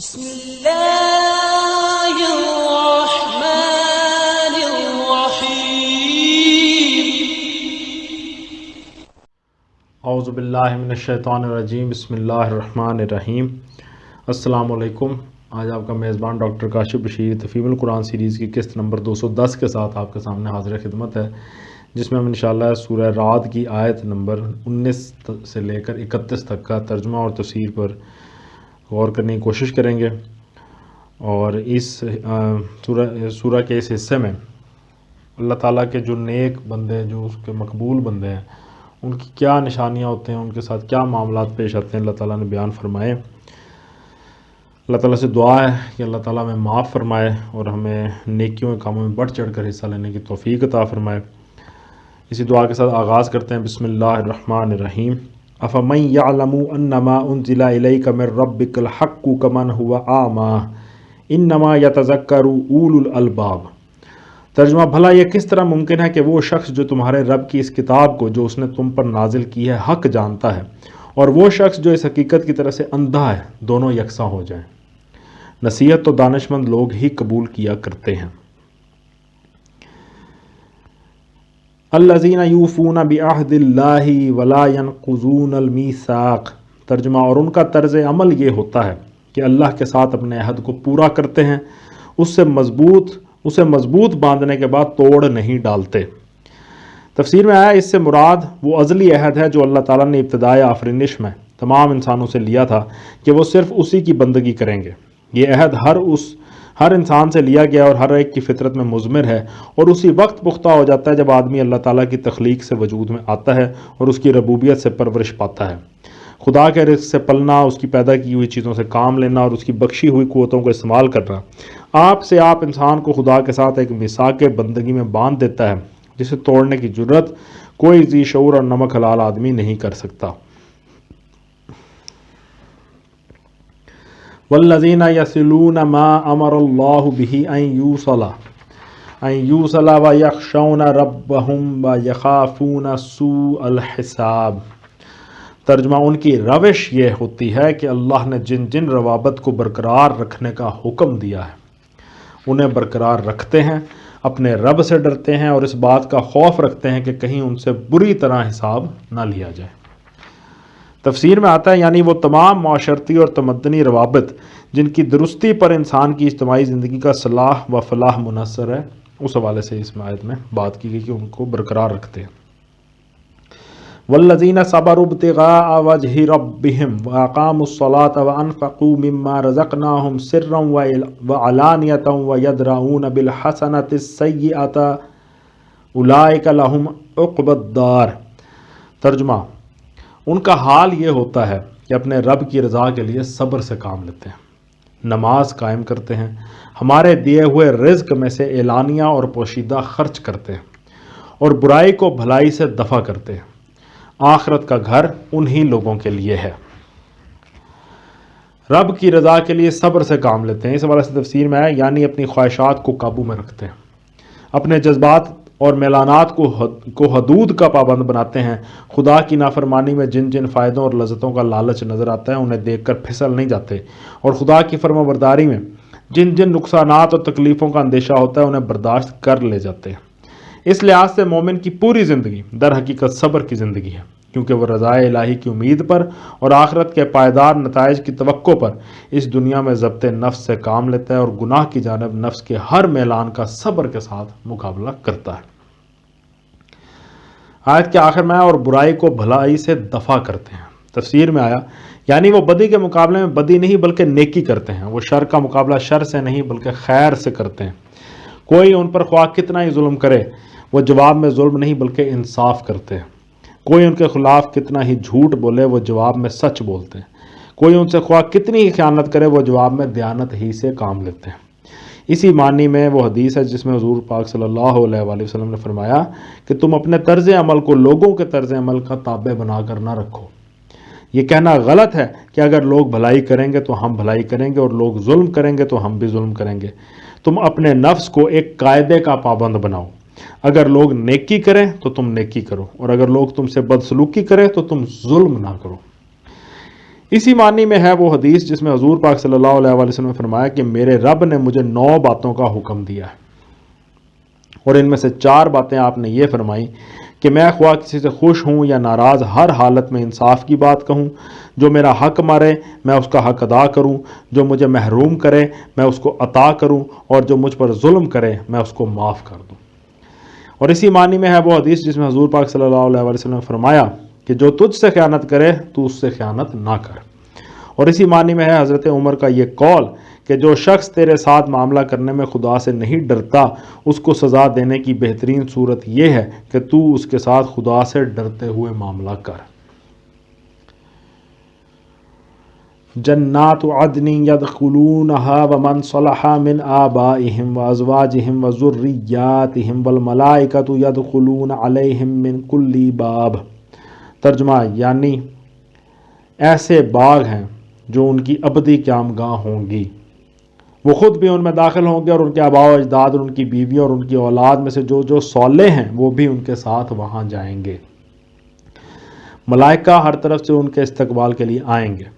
بسم اللہ الرحمن الرحیم اعوذ باللہ من الشیطان الرجیم بسم اللہ الرحمن الرحیم۔ السلام علیکم۔ آج آپ کا میزبان ڈاکٹر کاشف بشیر تفہیم القرآن سیریز کی قسط نمبر 210 کے ساتھ آپ کے سامنے حاضر خدمت ہے، جس میں ہم انشاءاللہ سورہ رعد کی آیت نمبر 19 سے لے کر 31 تک کا ترجمہ اور تفسیر پر غور کرنے کی کوشش کریں گے۔ اور اس سورہ کے اس حصے میں اللہ تعالیٰ کے جو نیک بندے، جو اس کے مقبول بندے ہیں، ان کی کیا نشانیاں ہوتے ہیں، ان کے ساتھ کیا معاملات پیش آتے ہیں، اللہ تعالیٰ نے بیان فرمائے۔ اللہ تعالیٰ سے دعا ہے کہ اللہ تعالیٰ ہمیں معاف فرمائے اور ہمیں نیکیوں کے کاموں میں بڑھ چڑھ کر حصہ لینے کی توفیق عطا فرمائے۔ اسی دعا کے ساتھ آغاز کرتے ہیں۔ بسم اللہ الرحمن الرحیم۔ افمن یعلم انما انزل الیک من ربک الحق کمن هو اعمی انما یتذکر اولو الالباب۔ ترجمہ: بھلا یہ کس طرح ممکن ہے کہ وہ شخص جو تمہارے رب کی اس کتاب کو جو اس نے تم پر نازل کی ہے حق جانتا ہے، اور وہ شخص جو اس حقیقت کی طرف سے اندھا ہے، دونوں یکساں ہو جائیں۔ نصیحت تو دانشمند لوگ ہی قبول کیا کرتے ہیں۔ الذین یوفون بعہد اللہ ولا ینقضون المیثاق۔ ترجمہ: اور ان کا طرز عمل یہ ہوتا ہے کہ اللہ کے ساتھ اپنے عہد کو پورا کرتے ہیں، اسے مضبوط باندھنے کے بعد توڑ نہیں ڈالتے۔ تفسیر میں آیا اس سے مراد وہ ازلی عہد ہے جو اللہ تعالیٰ نے ابتدائے آفرینش میں تمام انسانوں سے لیا تھا کہ وہ صرف اسی کی بندگی کریں گے۔ یہ عہد ہر انسان سے لیا گیا اور ہر ایک کی فطرت میں مضمر ہے، اور اسی وقت پختہ ہو جاتا ہے جب آدمی اللہ تعالیٰ کی تخلیق سے وجود میں آتا ہے اور اس کی ربوبیت سے پرورش پاتا ہے۔ خدا کے رزق سے پلنا، اس کی پیدا کی ہوئی چیزوں سے کام لینا اور اس کی بخشی ہوئی قوتوں کو استعمال کرنا آپ انسان کو خدا کے ساتھ ایک میثاق بندگی میں باندھ دیتا ہے جسے توڑنے کی جرت کوئی ذی شعور اور نمک حلال آدمی نہیں کر سکتا۔ والذین یصلون ما امر اللہ بہ ان یوصل ویخشون ربہم ویخافون سوء الحساب۔ ترجمہ: ان کی روش یہ ہوتی ہے کہ اللہ نے جن جن روابط کو برقرار رکھنے کا حکم دیا ہے انہیں برقرار رکھتے ہیں، اپنے رب سے ڈرتے ہیں اور اس بات کا خوف رکھتے ہیں کہ کہیں ان سے بری طرح حساب نہ لیا جائے۔ تفسیر میں آتا ہے یعنی وہ تمام معاشرتی اور تمدنی روابط جن کی درستی پر انسان کی اجتماعی زندگی کا صلاح و فلاح منحصر ہے، اس حوالے سے اس آیت میں بات کی گئی کہ ان کو برقرار رکھتے ہیں۔ والذین صبروا ابتغاء وجہ ربہم واقاموا الصلاۃ وانفقوا مما رزقناہم سرا وعلانیۃ ویدرؤون بالحسنۃ السیئۃ اولئک لہم عقبی الدار۔ ترجمہ: ان کا حال یہ ہوتا ہے کہ اپنے رب کی رضا کے لیے صبر سے کام لیتے ہیں، نماز قائم کرتے ہیں، ہمارے دیے ہوئے رزق میں سے اعلانیہ اور پوشیدہ خرچ کرتے ہیں، اور برائی کو بھلائی سے دفع کرتے ہیں۔ آخرت کا گھر انہی لوگوں کے لیے ہے۔ رب کی رضا کے لیے صبر سے کام لیتے ہیں، اس حوالے سے تفسیر میں ہے یعنی اپنی خواہشات کو قابو میں رکھتے ہیں، اپنے جذبات اور میلانات کو حدود کا پابند بناتے ہیں۔ خدا کی نافرمانی میں جن جن فائدوں اور لذتوں کا لالچ نظر آتا ہے انہیں دیکھ کر پھسل نہیں جاتے، اور خدا کی فرما برداری میں جن جن نقصانات اور تکلیفوں کا اندیشہ ہوتا ہے انہیں برداشت کر لے جاتے ہیں۔ اس لحاظ سے مومن کی پوری زندگی در حقیقت صبر کی زندگی ہے، کیونکہ وہ رضائے الہی کی امید پر اور آخرت کے پائیدار نتائج کی توقع پر اس دنیا میں ضبط نفس سے کام لیتا ہے اور گناہ کی جانب نفس کے ہر میلان کا صبر کے ساتھ مقابلہ کرتا ہے۔ آیت کے آخر میں اور برائی کو بھلائی سے دفع کرتے ہیں۔ تفسیر میں آیا یعنی وہ بدی کے مقابلے میں بدی نہیں بلکہ نیکی کرتے ہیں، وہ شر کا مقابلہ شر سے نہیں بلکہ خیر سے کرتے ہیں۔ کوئی ان پر خواہ کتنا ہی ظلم کرے وہ جواب میں ظلم نہیں بلکہ انصاف کرتے ہیں۔ کوئی ان کے خلاف کتنا ہی جھوٹ بولے وہ جواب میں سچ بولتے ہیں۔ کوئی ان سے خواہ کتنی ہی خیانت کرے وہ جواب میں دیانت ہی سے کام لیتے ہیں۔ اسی معنی میں وہ حدیث ہے جس میں حضور پاک صلی اللہ علیہ وآلہ وسلم نے فرمایا کہ تم اپنے طرز عمل کو لوگوں کے طرز عمل کا تابع بنا کر نہ رکھو۔ یہ کہنا غلط ہے کہ اگر لوگ بھلائی کریں گے تو ہم بھلائی کریں گے اور لوگ ظلم کریں گے تو ہم بھی ظلم کریں گے۔ تم اپنے نفس کو ایک قاعدے کا پابند بناؤ، اگر لوگ نیکی کریں تو تم نیکی کرو، اور اگر لوگ تم سے بدسلوکی کریں تو تم ظلم نہ کرو۔ اسی معنی میں ہے وہ حدیث جس میں حضور پاک صلی اللہ علیہ وسلم نے فرمایا کہ میرے رب نے مجھے 9 باتوں کا حکم دیا ہے، اور ان میں سے 4 باتیں آپ نے یہ فرمائی کہ میں خواہ کسی سے خوش ہوں یا ناراض ہر حالت میں انصاف کی بات کہوں، جو میرا حق مارے میں اس کا حق ادا کروں، جو مجھے محروم کرے میں اس کو عطا کروں، اور جو مجھ پر ظلم کرے میں اس کو معاف کر دوں۔ اور اسی معنی میں ہے وہ حدیث جس میں حضور پاک صلی اللہ علیہ وسلم نے فرمایا کہ جو تجھ سے خیانت کرے تو اس سے خیانت نہ کر۔ اور اسی معنی میں ہے حضرت عمر کا یہ قول کہ جو شخص تیرے ساتھ معاملہ کرنے میں خدا سے نہیں ڈرتا، اس کو سزا دینے کی بہترین صورت یہ ہے کہ تو اس کے ساتھ خدا سے ڈرتے ہوئے معاملہ کر۔ جنات عدن يدخلونها ومن صلح من آبائهم وأزواجهم وذرياتهم والملائكة يدخلون عليهم من كل باب۔ ترجمہ یعنی ایسے باغ ہیں جو ان کی ابدی قیامگاہ ہوں گی، وہ خود بھی ان میں داخل ہوں گے، اور ان کے آباء و اجداد اور ان کی بیویوں اور ان کی اولاد میں سے جو صالح ہیں وہ بھی ان کے ساتھ وہاں جائیں گے۔ ملائکہ ہر طرف سے ان کے استقبال کے لیے آئیں گے۔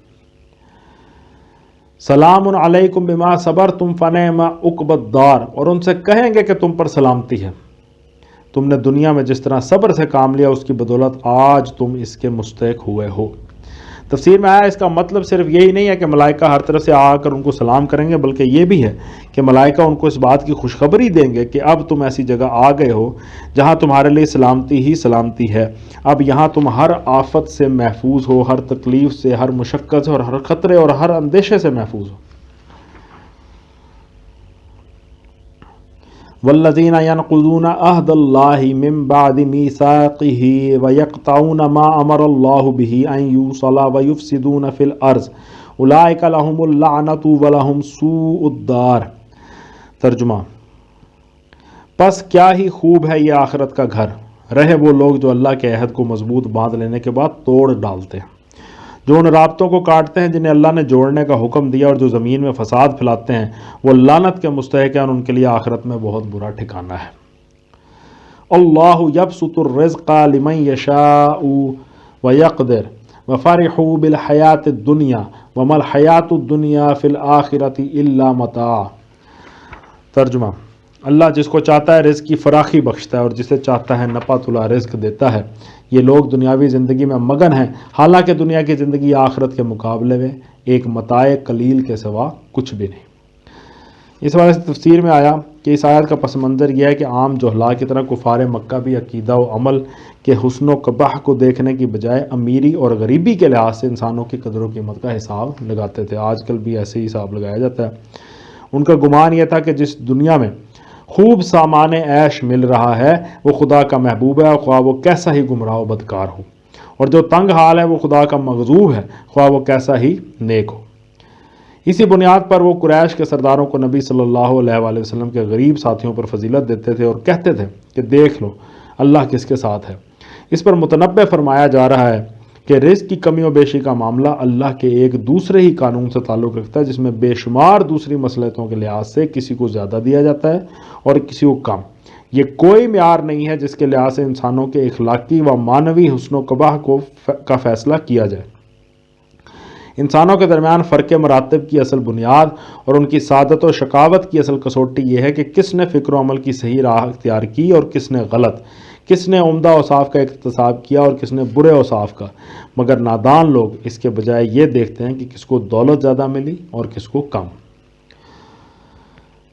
سلام علیکم بما صبرتم فنعم عقبی الدار، اور ان سے کہیں گے کہ تم پر سلامتی ہے، تم نے دنیا میں جس طرح صبر سے کام لیا اس کی بدولت آج تم اس کے مستحق ہوئے ہو۔ تفسیر میں آیا اس کا مطلب صرف یہی نہیں ہے کہ ملائکہ ہر طرف سے آ کر ان کو سلام کریں گے، بلکہ یہ بھی ہے کہ ملائکہ ان کو اس بات کی خوشخبری دیں گے کہ اب تم ایسی جگہ آ گئے ہو جہاں تمہارے لیے سلامتی ہی سلامتی ہے، اب یہاں تم ہر آفت سے محفوظ ہو، ہر تکلیف سے، ہر مشقت سے، اور ہر خطرے اور ہر اندیشے سے محفوظ ہو۔ والذین ينقضون عہد اللہ من بعد میثاقہ ویقطعون ما امر اللہ بہ ان یوصل ویفسدون فی الارض اولئک لہم اللعنۃ ولہم سوء الدار۔ ترجمہ پس کیا ہی خوب ہے یہ آخرت کا گھر، رہے وہ لوگ جو اللہ کے عہد کو مضبوط باندھ لینے کے بعد توڑ ڈالتے ہیں، جو ان رابطوں کو کاٹتے ہیں جنہیں اللہ نے جوڑنے کا حکم دیا، اور جو زمین میں فساد پھیلاتے ہیں وہ لعنت کے مستحق ہیں، اور ان کے لیے آخرت میں بہت برا ٹھکانہ ہے۔ اللہ یبسط الرزق لمن یشاء ویقدر وفرحوا بالحیاۃ الدنیا وما الحیاۃ الدنیا فی الآخرۃ الا متاع۔ ترجمہ اللہ جس کو چاہتا ہے رزق کی فراخی بخشتا ہے، اور جسے چاہتا ہے نپا تلا رزق دیتا ہے۔ یہ لوگ دنیاوی زندگی میں مگن ہیں، حالانکہ دنیا کی زندگی آخرت کے مقابلے میں ایک متاع قلیل کے سوا کچھ بھی نہیں۔ اس وجہ سے تفسیر میں آیا کہ اس آیت کا پس منظر یہ ہے کہ عام جہلا کی طرح کفار مکہ بھی عقیدہ و عمل کے حسن و قبح کو دیکھنے کی بجائے امیری اور غریبی کے لحاظ سے انسانوں کی قدر و قیمت کا حساب لگاتے تھے۔ آج کل بھی ایسے ہی حساب لگایا جاتا ہے۔ ان کا گمان یہ تھا کہ جس دنیا میں خوب سامان عیش مل رہا ہے وہ خدا کا محبوب ہے، خواہ وہ کیسا ہی گمراہ و بدکار ہو، اور جو تنگ حال ہے وہ خدا کا مغضوب ہے، خواہ وہ کیسا ہی نیک ہو۔ اسی بنیاد پر وہ قریش کے سرداروں کو نبی صلی اللہ علیہ وآلہ وسلم کے غریب ساتھیوں پر فضیلت دیتے تھے، اور کہتے تھے کہ دیکھ لو اللہ کس کے ساتھ ہے۔ اس پر متنبہ فرمایا جا رہا ہے کہ رزق کی کمی و بیشی کا معاملہ اللہ کے ایک دوسرے ہی قانون سے تعلق رکھتا ہے، جس میں بے شمار دوسری مصلحتوں کے لحاظ سے کسی کو زیادہ دیا جاتا ہے اور کسی کو کم۔ یہ کوئی معیار نہیں ہے جس کے لحاظ سے انسانوں کے اخلاقی و معنوی حسن و قباح کا فیصلہ کیا جائے۔ انسانوں کے درمیان فرق مراتب کی اصل بنیاد اور ان کی سعادت و شقاوت کی اصل کسوٹی یہ ہے کہ کس نے فکر و عمل کی صحیح راہ اختیار کی اور کس نے غلط، کس نے عمدہ اوصاف کا اکتساب کیا اور کس نے برے اوصاف کا۔ مگر نادان لوگ اس کے بجائے یہ دیکھتے ہیں کہ کس کو دولت زیادہ ملی اور کس کو کم۔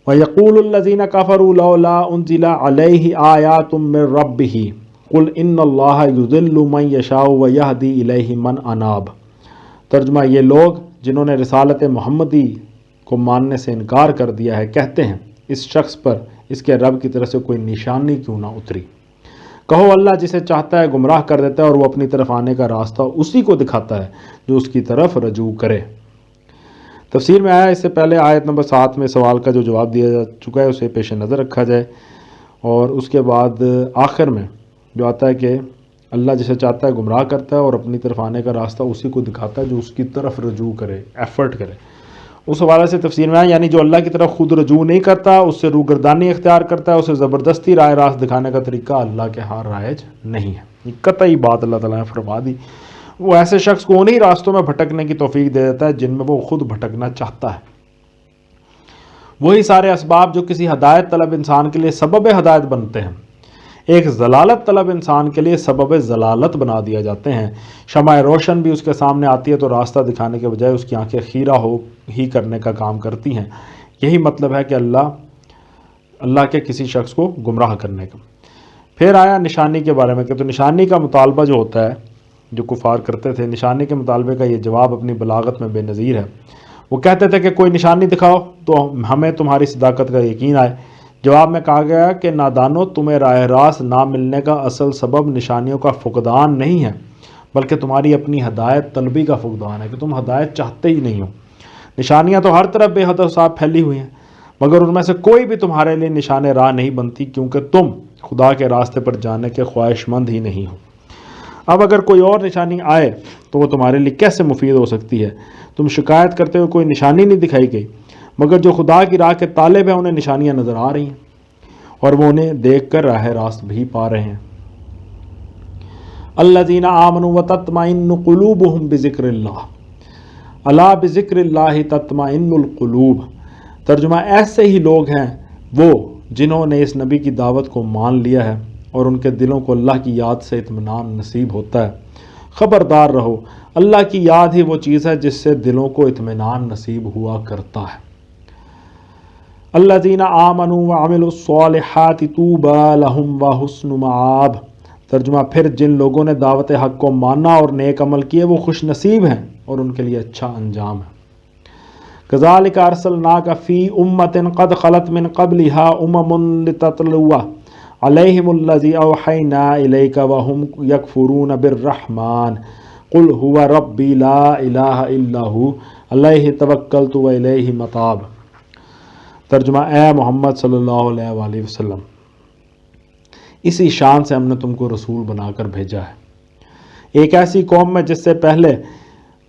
وَيَقُولُ الَّذِينَ كَفَرُوا لَوْلَا أُنزِلَ عَلَيْهِ آيَاتٌ مِّن رَّبِّهِ قُلْ إِنَّ اللَّهَ يُضِلُّ مَن يَشَاءُ وَيَهْدِي إِلَيْهِ مَنْ أَنَابَ۔ ترجمہ یہ لوگ جنہوں نے رسالت محمدی کو ماننے سے انکار کر دیا ہے کہتے ہیں اس شخص پر اس کے رب کی طرف سے کوئی نشانی کیوں نہ اتری۔ کہو اللہ جسے چاہتا ہے گمراہ کر دیتا ہے اور وہ اپنی طرف آنے کا راستہ اسی کو دکھاتا ہے جو اس کی طرف رجوع کرے۔ تفسیر میں آیا اس سے پہلے آیت نمبر 7 میں سوال کا جو جواب دیا جا چکا ہے اسے پیش نظر رکھا جائے، اور اس کے بعد آخر میں جو آتا ہے کہ اللہ جسے چاہتا ہے گمراہ کرتا ہے اور اپنی طرف آنے کا راستہ اسی کو دکھاتا ہے جو اس کی طرف رجوع کرے، ایفرٹ کرے۔ اس حوالے سے تفسیر میں آیا یعنی جو اللہ کی طرف خود رجوع نہیں کرتا، اس سے روگردانی اختیار کرتا ہے، اسے زبردستی راہ راست دکھانے کا طریقہ اللہ کے ہاں رائج نہیں ہے۔ یہ قطعی بات اللہ تعالیٰ نے فرما دی، وہ ایسے شخص کو انہی راستوں میں بھٹکنے کی توفیق دے دیتا ہے جن میں وہ خود بھٹکنا چاہتا ہے۔ وہی سارے اسباب جو کسی ہدایت طلب انسان کے لیے سبب ہدایت بنتے ہیں، ایک ضلالت طلب انسان کے لیے سبب ضلالت بنا دیا جاتے ہیں۔ شمع روشن بھی اس کے سامنے آتی ہے تو راستہ دکھانے کے بجائے اس کی آنکھیں خیرہ ہو ہی کرنے کا کام کرتی ہیں۔ یہی مطلب ہے کہ اللہ کے کسی شخص کو گمراہ کرنے کا۔ پھر آیا نشانی کے بارے میں کہ تو نشانی کا مطالبہ جو ہوتا ہے، جو کفار کرتے تھے، نشانی کے مطالبے کا یہ جواب اپنی بلاغت میں بے نظیر ہے۔ وہ کہتے تھے کہ کوئی نشانی دکھاؤ تو ہمیں تمہاری صداقت کا یقین آئے۔ جواب میں کہا گیا کہ نادانو، تمہیں راہ راست نہ ملنے کا اصل سبب نشانیوں کا فقدان نہیں ہے، بلکہ تمہاری اپنی ہدایت طلبی کا فقدان ہے کہ تم ہدایت چاہتے ہی نہیں ہو۔ نشانیاں تو ہر طرف بے حد و صاف پھیلی ہوئی ہیں، مگر ان میں سے کوئی بھی تمہارے لیے نشان راہ نہیں بنتی، کیونکہ تم خدا کے راستے پر جانے کے خواہش مند ہی نہیں ہو۔ اب اگر کوئی اور نشانی آئے تو وہ تمہارے لیے کیسے مفید ہو سکتی ہے؟ تم شکایت کرتے ہوئے کوئی نشانی نہیں دکھائی گئی، مگر جو خدا کی راہ کے طالب ہیں انہیں نشانیاں نظر آ رہی ہیں، اور وہ انہیں دیکھ کر راہ راست بھی پا رہے ہیں۔ الذین آمنوا وتطمئن قلوبہم بذکر اللہ، الا بذکر اللہ تطمئن القلوب۔ ترجمہ، ایسے ہی لوگ ہیں وہ جنہوں نے اس نبی کی دعوت کو مان لیا ہے اور ان کے دلوں کو اللہ کی یاد سے اطمینان نصیب ہوتا ہے۔ خبردار رہو، اللہ کی یاد ہی وہ چیز ہے جس سے دلوں کو اطمینان نصیب ہوا کرتا ہے۔ الذین آمنوا وعملوا الصالحات طوبی لہم وحسن مآب۔ ترجمہ، پھر جن لوگوں نے دعوت حق کو مانا اور نیک عمل کیے وہ خوش نصیب ہیں اور ان کے لیے اچھا انجام ہے۔ کذالک ارسلناک فی امۃ قد خلت من قبلها لتتلو علیہم الذی اوحینا الیک وہم یکفرون بالرحمن قل هو ربی لا الہ الا هو علیہ توکلت والیہ متاب۔ ترجمہ، اے محمد صلی اللہ علیہ وآلہ وسلم، اسی شان سے ہم نے تم کو رسول بنا کر بھیجا ہے ایک ایسی قوم میں جس سے پہلے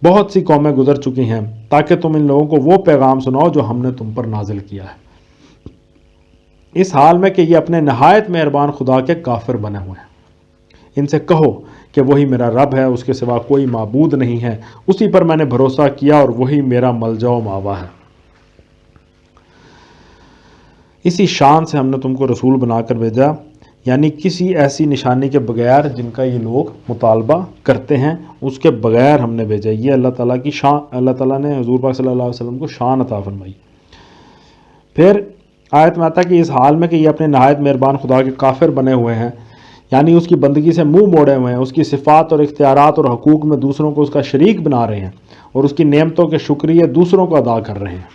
بہت سی قومیں گزر چکی ہیں، تاکہ تم ان لوگوں کو وہ پیغام سناؤ جو ہم نے تم پر نازل کیا ہے، اس حال میں کہ یہ اپنے نہایت مہربان خدا کے کافر بنے ہوئے ہیں۔ ان سے کہو کہ وہی میرا رب ہے، اس کے سوا کوئی معبود نہیں ہے، اسی پر میں نے بھروسہ کیا اور وہی میرا ملجا و ماوا ہے۔ اسی شان سے ہم نے تم کو رسول بنا کر بھیجا، یعنی کسی ایسی نشانی کے بغیر جن کا یہ لوگ مطالبہ کرتے ہیں، اس کے بغیر ہم نے بھیجا۔ یہ اللہ تعالیٰ کی شان، اللہ تعالیٰ نے حضور پاک صلی اللہ علیہ وسلم کو شان عطا فرمائی۔ پھر آیت میں آتا ہے کہ اس حال میں کہ یہ اپنے نہایت مہربان خدا کے کافر بنے ہوئے ہیں، یعنی اس کی بندگی سے منہ موڑے ہوئے ہیں، اس کی صفات اور اختیارات اور حقوق میں دوسروں کو اس کا شریک بنا رہے ہیں اور اس کی نعمتوں کے شکریہ دوسروں کو ادا کر رہے ہیں۔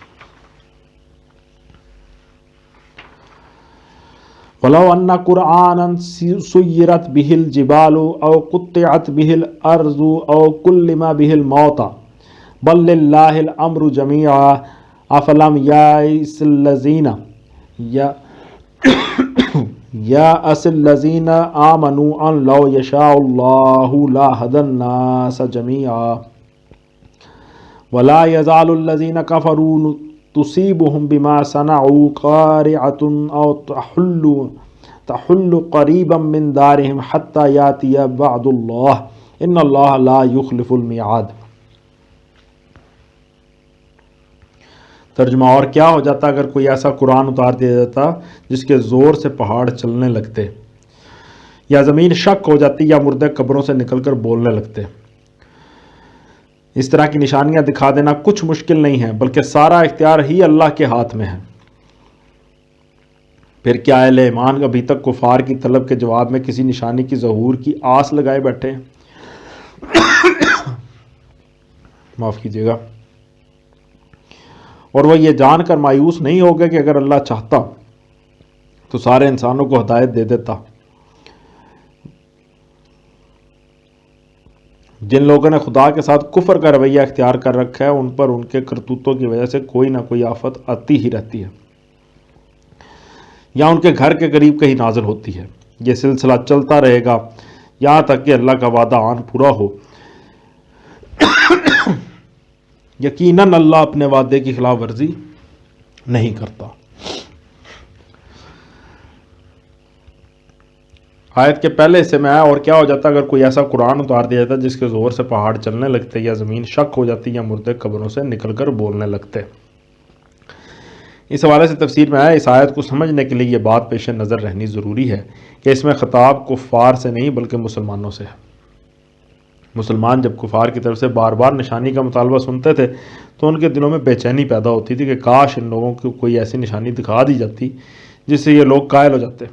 وَلَوْ أَنَّ قُرْآنًا سُيِّرَتْ بِهِ الْجِبَالُ أَوْ قُطِّعَتْ بِهِ الْأَرْضُ أَوْ كُلِّمَ بِهِ الْمَوْتَى بَلْ لِلَّهِ الْأَمْرُ جَمِيعًا أَفَلَمْ يَأْسِ الَّذِينَ آمَنُوا أَن لَّوْ يَشَاءُ اللَّهُ لَهَدَى النَّاسَ جَمِيعًا وَلَا يَزَالُ الَّذِينَ كَفَرُوا تصيبهم بما صنعوا قارعة أو تحل قريبا من دارهم حتى يأتي وعد الله إن الله لا يخلف الميعاد۔ ترجمہ، اور کیا ہو جاتا اگر کوئی ایسا قرآن اتار دیا جاتا جس کے زور سے پہاڑ چلنے لگتے، یا زمین شک ہو جاتی، یا مردے قبروں سے نکل کر بولنے لگتے۔ اس طرح کی نشانیاں دکھا دینا کچھ مشکل نہیں ہے، بلکہ سارا اختیار ہی اللہ کے ہاتھ میں ہے۔ پھر کیا اہل ایمان ابھی تک کفار کی طلب کے جواب میں کسی نشانی کی ظہور کی آس لگائے بیٹھے ہیں؟ معاف کیجیے گا۔ اور وہ یہ جان کر مایوس نہیں ہو گئے کہ اگر اللہ چاہتا تو سارے انسانوں کو ہدایت دے دیتا۔ جن لوگوں نے خدا کے ساتھ کفر کا رویہ اختیار کر رکھا ہے، ان پر ان کے کرتوتوں کی وجہ سے کوئی نہ کوئی آفت آتی ہی رہتی ہے، یا ان کے گھر کے قریب کہیں نازل ہوتی ہے۔ یہ سلسلہ چلتا رہے گا یہاں تک کہ اللہ کا وعدہ آن پورا ہو۔ یقیناً اللہ اپنے وعدے کی خلاف ورزی نہیں کرتا۔ آیت کے پہلے حصے میں آیا اور کیا ہو جاتا اگر کوئی ایسا قرآن اتار دیا جاتا جس کے زور سے پہاڑ چلنے لگتے یا زمین شک ہو جاتی یا مردے قبروں سے نکل کر بولنے لگتے۔ اس حوالے سے تفسیر میں آیا اس آیت کو سمجھنے کے لیے یہ بات پیش نظر رہنی ضروری ہے کہ اس میں خطاب کفار سے نہیں بلکہ مسلمانوں سے ہے۔ مسلمان جب کفار کی طرف سے بار بار نشانی کا مطالبہ سنتے تھے تو ان کے دلوں میں بے چینی پیدا ہوتی تھی کہ کاش ان لوگوں کو کوئی ایسی نشانی دکھا دی جاتی جس سے یہ لوگ قائل ہو جاتے۔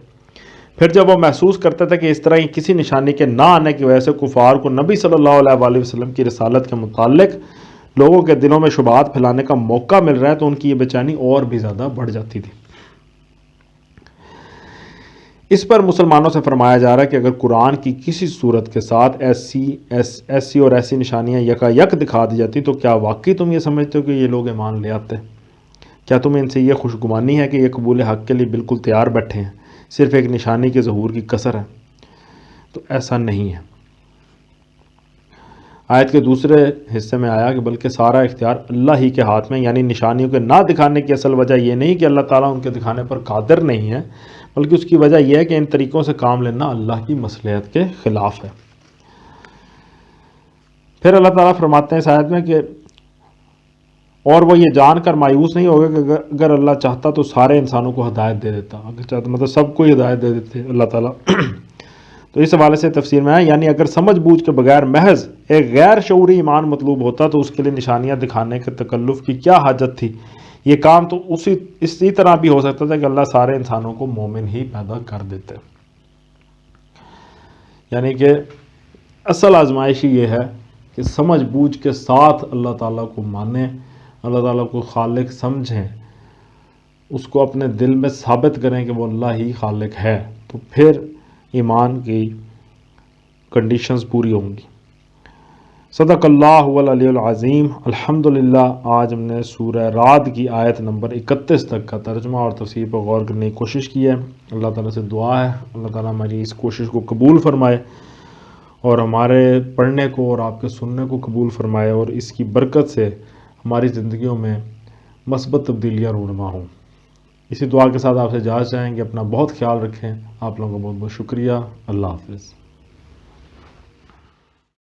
پھر جب وہ محسوس کرتے تھے کہ اس طرح کی کسی نشانی کے نہ آنے کی وجہ سے کفار کو نبی صلی اللہ علیہ وآلہ وسلم کی رسالت کے متعلق لوگوں کے دلوں میں شبہات پھیلانے کا موقع مل رہا ہے تو ان کی یہ بے چینی اور بھی زیادہ بڑھ جاتی تھی۔ اس پر مسلمانوں سے فرمایا جا رہا ہے کہ اگر قرآن کی کسی صورت کے ساتھ ایسی اور ایسی نشانیاں یکا یک دکھا دی جاتی تو کیا واقعی تم یہ سمجھتے ہو کہ یہ لوگ ایمان لے آتے؟ کیا تمہیں ان سے یہ خوشگمانی ہے کہ یہ قبول حق کے لیے بالکل تیار بیٹھے ہیں، صرف ایک نشانی کے ظہور کی کسر ہے؟ تو ایسا نہیں ہے۔ آیت کے دوسرے حصے میں آیا کہ بلکہ سارا اختیار اللہ ہی کے ہاتھ میں، یعنی نشانیوں کے نہ دکھانے کی اصل وجہ یہ نہیں کہ اللہ تعالیٰ ان کے دکھانے پر قادر نہیں ہے، بلکہ اس کی وجہ یہ ہے کہ ان طریقوں سے کام لینا اللہ کی مصلحت کے خلاف ہے۔ پھر اللہ تعالیٰ فرماتے ہیں اس آیت میں کہ اور وہ یہ جان کر مایوس نہیں ہوگا کہ اگر اللہ چاہتا تو سارے انسانوں کو ہدایت دے دیتا، اگر چاہتا مطلب سب کو ہی ہدایت دے دیتے اللہ تعالیٰ۔ تو اس حوالے سے تفسیر میں ہے یعنی اگر سمجھ بوجھ کے بغیر محض ایک غیر شعوری ایمان مطلوب ہوتا تو اس کے لیے نشانیاں دکھانے کے تکلف کی کیا حاجت تھی؟ یہ کام تو اسی طرح بھی ہو سکتا تھا کہ اللہ سارے انسانوں کو مومن ہی پیدا کر دیتے۔ یعنی کہ اصل آزمائش یہ ہے کہ سمجھ بوجھ کے ساتھ اللہ تعالیٰ کو مانیں، اللہ تعالیٰ کو خالق سمجھیں، اس کو اپنے دل میں ثابت کریں کہ وہ اللہ ہی خالق ہے، تو پھر ایمان کی کنڈیشنز پوری ہوں گی۔ صدق اللہ العلی العظیم۔ الحمدللہ آج ہم نے سورہ رعد کی آیت نمبر 31 تک کا ترجمہ اور تفسیر پر غور کرنے کی کوشش کی ہے۔ اللہ تعالیٰ سے دعا ہے اللہ تعالیٰ ہماری اس کوشش کو قبول فرمائے اور ہمارے پڑھنے کو اور آپ کے سننے کو قبول فرمائے، اور اس کی برکت سے ہماری زندگیوں میں مثبت تبدیلیاں رونما ہوں۔ اسی دعا کے ساتھ آپ سے اجازت چاہیں گے، اپنا بہت خیال رکھیں۔ آپ لوگوں کا بہت بہت شکریہ۔ اللہ حافظ۔